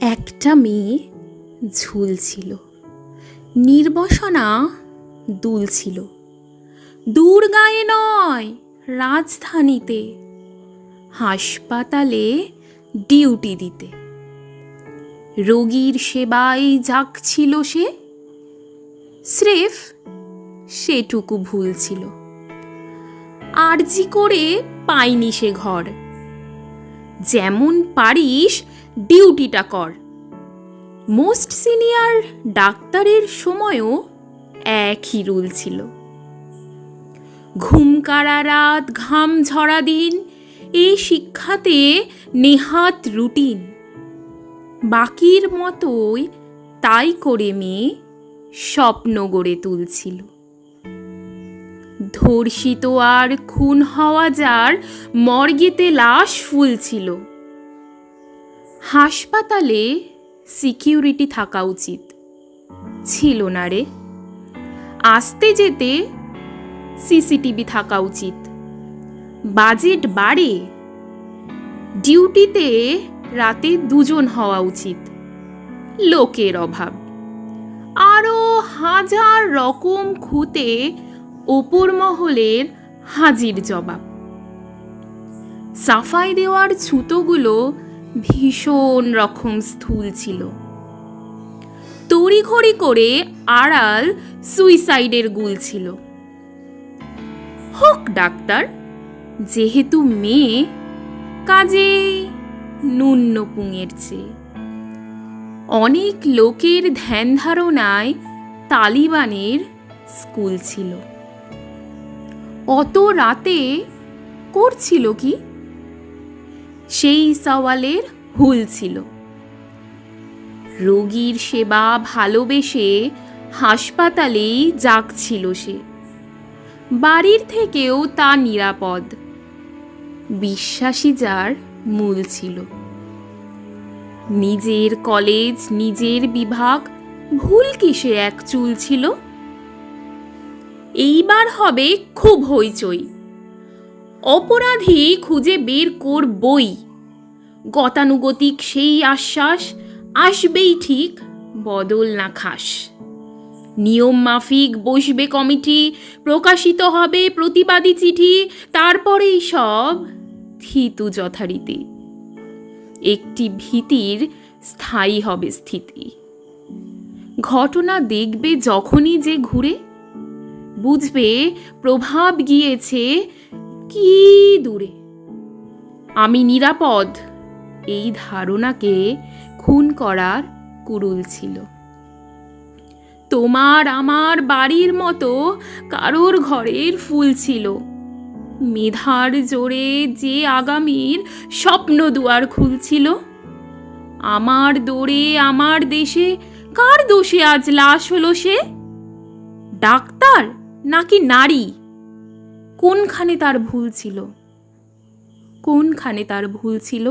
একটা মেয়ে ঝুলছিল, নির্বসনা দুলছিল। দূর গায়ে নয়, রাজধানীতে, হাসপাতালে ডিউটি দিতে। রোগীর সেবায় জাগছিল সে, স্রেফ সেটুকু ভুল ছিল। আরজি করে পায়নি সে ঘর, যেমন পারিস ডিউটিটা কর। মোস্ট সিনিয়র ডাক্তারের সময়ও একই রুল ছিল। ঘুম কাড়া রাত, ঘাম ঝরা দিন, এই শিক্ষাতে নেহাত রুটিন। বাকির মতোই তাই করে মেয়ে স্বপ্ন গড়ে তুলছিল। ধর্ষিত আর খুন হওয়া যার মর্গেতে লাশ ফুলছিল। হাসপাতালে সিকিউরিটি থাকা উচিত ছিল না রে। আসতে যেতে সিসিটিভি থাকা উচিত। বাজেট বাড়ে, ডিউটিতে রাতে 2 জন হওয়া উচিত। লোকের অভাব, আরো হাজার রকম খুঁতে ওপর মহলের হাজির জবাব। সাফাই দেওয়ার ছুতোগুলো ভীষণ রকম স্থূল ছিল। তড়িঘড়ি করে আড়াল সুইসাইডের গুল ছিল। হোক ডাক্তার, যেহেতু মেয়ে, কাজে ন্যূন পুঙের চেয়ে। অনেক লোকের ধ্যান ধারণায় তালিবানের স্কুল ছিল। অত রাতে করছিল কি? সেই সওয়ালের হুল ছিল। রোগীর সেবা ভালোবেসে হাসপাতালেই জাগছিল সে। বাড়ির থেকেও তা নিরাপদ, বিশ্বাসী যার মূল ছিল। নিজের কলেজ, নিজের বিভাগ, ভুল কিসে এক চুল ছিল। এইবার হবে খুব হইচই, অপরাধী খুঁজে বের করবই। গতানুগতিক সেই আশ্বাস আসবেই ঠিক, বদল না খাস। নিয়ম মাফিক বসবে কমিটি, প্রকাশিত হবে প্রতিবাদী চিঠি। তারপরেই সব থিতু যথারীতি। একটি ভীতির স্থায়ী হবে স্থিতি। ঘটনা দেখবে যখনই যে ঘুরে, বুঝবে প্রভাব গিয়েছে কি দূরে। আমি নিরাপদ, এই ধারণাকে খুন করার কুড়ুল ছিল। তোমার আমার বাড়ির মতো কারোর ঘরের ফুল ছিল। মেধার জোরে যে আগামীর স্বপ্ন দুয়ার খুলছিল। আমার দোরে আমার দেশে কার দোষে আজ লাশ হলো সে? ডাক্তার নাকি নারী? কোনখানে তার ভুল ছিল? কোনখানে তার ভুল ছিল?